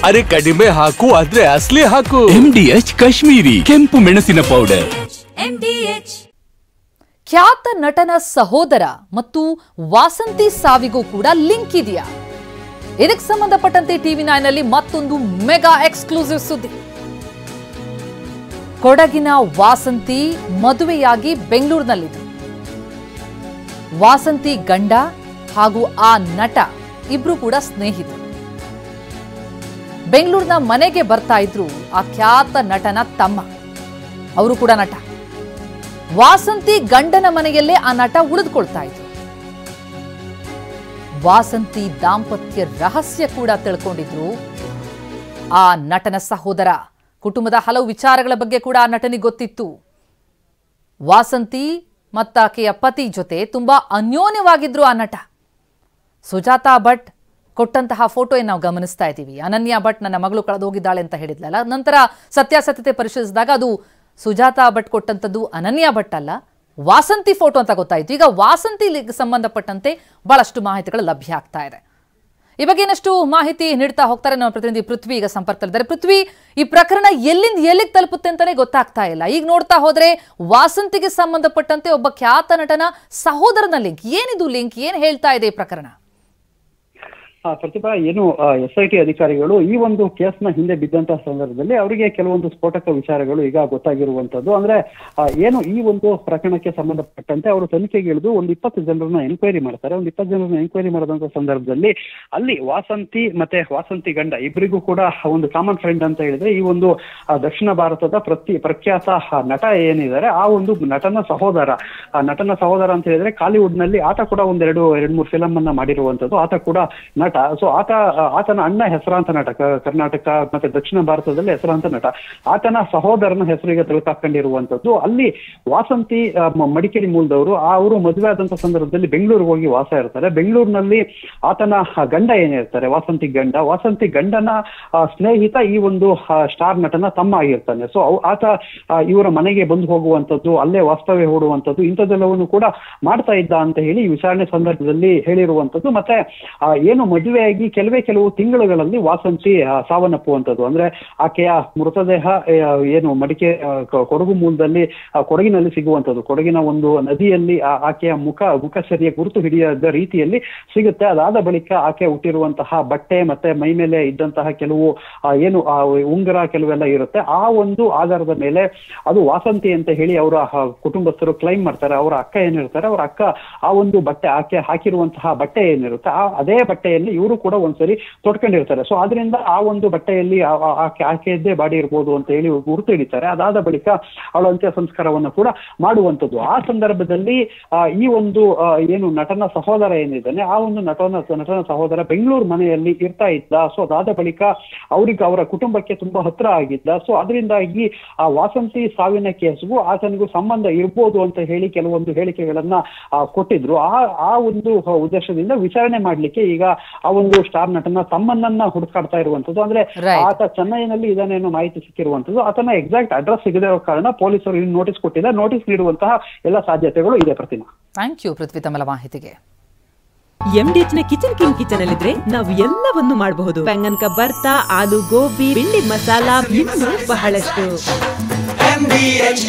ಅರೆ ಕಡಿಮೆ ಹಾಕು ಆದ್ರೆ ಅಸಲಿ ಹಾಕು. MDH ಕಾಶ್ಮೀರಿ ಕೆಂಪು ಮೆಣಸಿನ ಪೌಡರ್. MDH. ಖ್ಯಾತ ನಟನ ಸಹೋದರ ಮತ್ತು ವಾಸಂತಿ ಸಾವಿಗೂ ಕೂಡ ಲಿಂಕ್ ಇದೆಯಾ? ಇದಕ್ಕೆ ಸಂಬಂಧಪಟ್ಟಂತೆ TV9 ನಲ್ಲಿ ಮತ್ತೊಂದು ಮೆಗಾ ಎಕ್ಸ್ಕ್ಲೂಸಿವ್ ಸುದ್ದಿ. ಕೊಡಗಿನ ವಾಸಂತಿ ಮದುವೆಯಾಗಿ ಬೆಂಗಳೂರಿನಲ್ಲಿದೆ. ವಾಸಂತಿ ಗಂಡ ಹಾಗೂ ಆ ನಟ ಇಬ್ರು ಕೂಡ ಸ್ನೇಹಿತರು. ಬೆಂಗಳೂರಿನ ಮನೆಗೆ ಬರ್ತಾ ಇದ್ರು ಆ ಖ್ಯಾತ ನಟನ ತಮ್ಮ, ಅವರು ಕೂಡ ನಟ. ವಾಸಂತಿ ಗಂಡನ ಮನೆಯಲ್ಲೇ ಆ ನಟ ಉಳಿದುಕೊಳ್ತಾ ಇದ್ರು. ವಾಸಂತಿ ದಾಂಪತ್ಯ ರಹಸ್ಯ ಕೂಡ ತಿಳ್ಕೊಂಡಿದ್ರು ಆ ನಟನ ಸಹೋದರ. ಕುಟುಂಬದ ಹಲವು ವಿಚಾರಗಳ ಬಗ್ಗೆ ಕೂಡ ಆ ನಟನಿಗೆ ಗೊತ್ತಿತ್ತು. ವಾಸಂತಿ ಮತ್ತಾಕೆಯ ಪತಿ ಜೊತೆ ತುಂಬಾ ಅನ್ಯೋನ್ಯವಾಗಿದ್ರು ಆ ನಟ. ಸುಜಾತಾ ಭಟ್ ಕೊಟ್ಟಂತಹ ಫೋಟೋ ಏನು ನಾವು ಗಮನಿಸ್ತಾ ಇದ್ದೀವಿ. ಅನನ್ಯ ಭಟ್ ನನ್ನ ಮಗಳು ಕಳೆದು ಹೋಗಿದ್ದಾಳೆ ಅಂತ ಹೇಳಿದ್ಲಲ್ಲ, ನಂತರ ಸತ್ಯಾಸತ್ಯತೆ ಪರಿಶೀಲಿಸಿದಾಗ ಅದು ಸುಜಾತಾ ಭಟ್ ಕೊಟ್ಟಂತದ್ದು ಅನನ್ಯ ಭಟ್ ಅಲ್ಲ, ವಾಸಂತಿ ಫೋಟೋ ಅಂತ ಗೊತ್ತಾಯಿತು. ಈಗ ವಾಸಂತಿಗೆ ಸಂಬಂಧಪಟ್ಟಂತೆ ಬಹಳಷ್ಟು ಮಾಹಿತಿಗಳು ಲಭ್ಯ ಆಗ್ತಾ ಇದೆ. ಈ ಬಗ್ಗೆ ಇನ್ನಷ್ಟು ಮಾಹಿತಿ ನೀಡ್ತಾ ಹೋಗ್ತಾರೆ ನಮ್ಮ ಪ್ರತಿನಿಧಿ ಪೃಥ್ವಿ. ಈಗ ಸಂಪರ್ಕದಲ್ಲಿದ್ದಾರೆ. ಪೃಥ್ವಿ, ಈ ಪ್ರಕರಣ ಎಲ್ಲಿಂದ ಎಲ್ಲಿಗೆ ತಲುಪುತ್ತೆ ಅಂತಾನೆ ಗೊತ್ತಾಗ್ತಾ ಇಲ್ಲ. ಈಗ ನೋಡ್ತಾ ಹೋದ್ರೆ ವಾಸಂತಿಗೆ ಸಂಬಂಧಪಟ್ಟಂತೆ ಒಬ್ಬ ಖ್ಯಾತ ನಟನ ಸಹೋದರನ ಲಿಂಕ್. ಏನಿದು ಲಿಂಕ್? ಏನ್ ಹೇಳ್ತಾ ಇದೆ ಈ ಪ್ರಕರಣ? ಪ್ರತಿಭಾ, ಏನು SIT ಅಧಿಕಾರಿಗಳು ಈ ಒಂದು ಕೇಸ್ನ ಹಿಂದೆ ಬಿದ್ದಂತಹ ಸಂದರ್ಭದಲ್ಲಿ ಅವರಿಗೆ ಕೆಲವೊಂದು ಸ್ಫೋಟಕ ವಿಚಾರಗಳು ಈಗ ಗೊತ್ತಾಗಿರುವಂತದ್ದು. ಅಂದ್ರೆ ಏನು ಈ ಒಂದು ಪ್ರಕರಣಕ್ಕೆ ಸಂಬಂಧಪಟ್ಟಂತೆ ಅವರು ತನಿಖೆಗೆ ಇಳಿದು ಒಂದು 20 ಜನರನ್ನ ಎನ್ಕ್ವೈರಿ ಮಾಡ್ತಾರೆ. ಒಂದು 20 ಜನರನ್ನ ಎನ್ಕ್ವೈರಿ ಮಾಡಿದಂತ ಸಂದರ್ಭದಲ್ಲಿ ಅಲ್ಲಿ ವಾಸಂತಿ ಮತ್ತೆ ವಾಸಂತಿ ಗಂಡ ಇಬ್ಬರಿಗೂ ಕೂಡ ಒಂದು ಕಾಮನ್ ಫ್ರೆಂಡ್ ಅಂತ ಹೇಳಿದ್ರೆ ಈ ಒಂದು ದಕ್ಷಿಣ ಭಾರತದ ಪ್ರಖ್ಯಾತ ನಟ ಏನಿದ್ದಾರೆ ಆ ಒಂದು ನಟನ ಸಹೋದರ ಅಂತ ಹೇಳಿದ್ರೆ ಕಾಲಿವುಡ್ ನಲ್ಲಿ ಆತ ಕೂಡ ಎರಡು ಮೂರು ಫಿಲಂ ಅನ್ನ ಮಾಡಿರುವಂತದ್ದು. ಆತ ಕೂಡ ನಟ. ಸೊ ಆತನ ಅಣ್ಣ ಹೆಸರಾಂತ ನಟ, ಕರ್ನಾಟಕ ಮತ್ತೆ ದಕ್ಷಿಣ ಭಾರತದಲ್ಲಿ ಹೆಸರಾಂತ ನಟ. ಆತನ ಸಹೋದರನ ಹೆಸರಿಗೆ ತಲುಪಾಕೊಂಡಿರುವಂತದ್ದು. ಅಲ್ಲಿ ವಾಸಂತಿ ಮಡಿಕೇರಿ ಮೂಲದವರು. ಅವರು ಮದುವೆ ಆದಂತ ಸಂದರ್ಭದಲ್ಲಿ ಬೆಂಗಳೂರಿಗೆ ಹೋಗಿ ವಾಸ ಇರ್ತಾರೆ. ಬೆಂಗಳೂರಿನಲ್ಲಿ ಆತನ ಗಂಡ ಏನಿರ್ತಾರೆ ವಾಸಂತಿ ಗಂಡನ ಸ್ನೇಹಿತ ಈ ಒಂದು ಸ್ಟಾರ್ ನಟನ ತಮ್ಮ ಆಗಿರ್ತಾನೆ. ಸೊ ಆತ ಇವರ ಮನೆಗೆ ಬಂದು ಹೋಗುವಂತದ್ದು, ಅಲ್ಲೇ ವಾಸ್ತವ್ಯ ಹೂಡುವಂತದ್ದು, ಇಂಥದ್ದೆಲ್ಲವನ್ನು ಕೂಡ ಮಾಡ್ತಾ ಇದ್ದ ಅಂತ ಹೇಳಿ ವಿಚಾರಣೆ ಸಂದರ್ಭದಲ್ಲಿ ಹೇಳಿರುವಂತದ್ದು. ಮತ್ತೆ ಏನು ಮದುವೆಯಾಗಿ ಕೆಲವು ತಿಂಗಳುಗಳಲ್ಲಿ ವಾಸಂತಿ ಸಾವನ್ನಪ್ಪುವಂಥದ್ದು. ಅಂದ್ರೆ ಆಕೆಯ ಮೃತದೇಹ ಏನು ಕೊಡಗು ಮೂಲದಲ್ಲಿ ಕೊಡಗಿನಲ್ಲಿ ಸಿಗುವಂಥದ್ದು. ಕೊಡಗಿನ ಒಂದು ನದಿಯಲ್ಲಿ ಆಕೆಯ ಮುಖಚರ್ಯ ಗುರುತು ಹಿಡಿಯದ ರೀತಿಯಲ್ಲಿ ಸಿಗುತ್ತೆ. ಅದಾದ ಬಳಿಕ ಆಕೆ ಹುಟ್ಟಿರುವಂತಹ ಬಟ್ಟೆ ಮತ್ತೆ ಮೈ ಮೇಲೆ ಇದ್ದಂತಹ ಕೆಲವು ಏನು ಉಂಗುರ ಕೆಲವೆಲ್ಲ ಇರುತ್ತೆ. ಆ ಒಂದು ಆಧಾರದ ಮೇಲೆ ಅದು ವಾಸಂತಿ ಅಂತ ಹೇಳಿ ಅವರ ಕುಟುಂಬಸ್ಥರು ಕ್ಲೈಮ್ ಮಾಡ್ತಾರೆ. ಅವರ ಅಕ್ಕ ಏನಿರ್ತಾರೆ, ಅವರ ಅಕ್ಕ ಆ ಒಂದು ಬಟ್ಟೆ ಆಕೆ ಹಾಕಿರುವಂತಹ ಬಟ್ಟೆ ಏನಿರುತ್ತೆ ಅದೇ ಬಟ್ಟೆಯಲ್ಲಿ ಇವರು ಕೂಡ ಒಂದ್ಸರಿ ತೊಡ್ಕೊಂಡಿರ್ತಾರೆ. ಸೊ ಆದ್ರಿಂದ ಆ ಒಂದು ಬಟ್ಟೆಯಲ್ಲಿ ಆಕೆಯದ್ದೇ ಬಾಡಿ ಇರ್ಬೋದು ಅಂತ ಹೇಳಿ ಗುರುತು ಹಿಡಿತಾರೆ. ಅದಾದ ಬಳಿಕ ಅವಳ ಅಂತ್ಯ ಸಂಸ್ಕಾರವನ್ನು ಕೂಡ ಮಾಡುವಂಥದ್ದು. ಆ ಸಂದರ್ಭದಲ್ಲಿ ಈ ಒಂದು ಏನು ನಟನ ಸಹೋದರ ಏನಿದ್ದಾನೆ ಆ ಒಂದು ನಟನ ಸಹೋದರ ಬೆಂಗಳೂರು ಮನೆಯಲ್ಲಿ ಇರ್ತಾ ಇದ್ದ. ಸೊ ಅದಾದ ಬಳಿಕ ಅವರ ಕುಟುಂಬಕ್ಕೆ ತುಂಬಾ ಹತ್ರ ಆಗಿದ್ದ. ಸೊ ಅದರಿಂದಾಗಿ ಆ ವಾಸಂತಿ ಸಾವಿನ ಕೇಸ್ಗೂ ಆತನಿಗೂ ಸಂಬಂಧ ಇರ್ಬೋದು ಅಂತ ಹೇಳಿ ಕೆಲವೊಂದು ಹೇಳಿಕೆಗಳನ್ನ ಕೊಟ್ಟಿದ್ರು. ಆ ಒಂದು ಉದ್ದೇಶದಿಂದ ವಿಚಾರಣೆ ಮಾಡ್ಲಿಕ್ಕೆ ಈಗ ಆ ಒಂದು ಸ್ಟಾರ್ ನಟನ ತಮ್ಮನ್ನ ಹುಡುಕಾಡ್ತಾ ಇರುವಂತದ್ದು. ಅಂದ್ರೆ ಆತ ಚೆನ್ನೈನಲ್ಲಿ ಇದನ್ನೇನು ಮಾಹಿತಿ ಸಿಕ್ಕಿರುವಂತದ್ದು. ಆತನ ಎಕ್ಸಾಕ್ಟ್ ಅಡ್ರೆಸ್ ಸಿಗದೇ ಇರೋ ಕಾರಣ ಪೊಲೀಸರು ನೋಟಿಸ್ ಕೊಟ್ಟಿದ್ದಾರೆ. ನೋಟಿಸ್ ನೀಡುವಂತಹ ಎಲ್ಲ ಸಾಧ್ಯತೆಗಳು ಇದೆ. ಪ್ರತಿಮಾ, ಥ್ಯಾಂಕ್ ಯು ಪೃಥ್ವಿ ತಮ್ಮ ಮಾಹಿತಿಗೆ. MDH ನ ಕಿಚನ್ ಅಲ್ಲಿದ್ರೆ ನಾವು ಎಲ್ಲವನ್ನು ಮಾಡಬಹುದು. ಬೆಂಗನ್ ಕಾ ಬರ್ತಾ, ಆಲೂ ಗೋಬಿ, ಬಿಂಡಿ ಮಸಾಲಾ, ಇನ್ನೂ ಬಹಳಷ್ಟು. MDH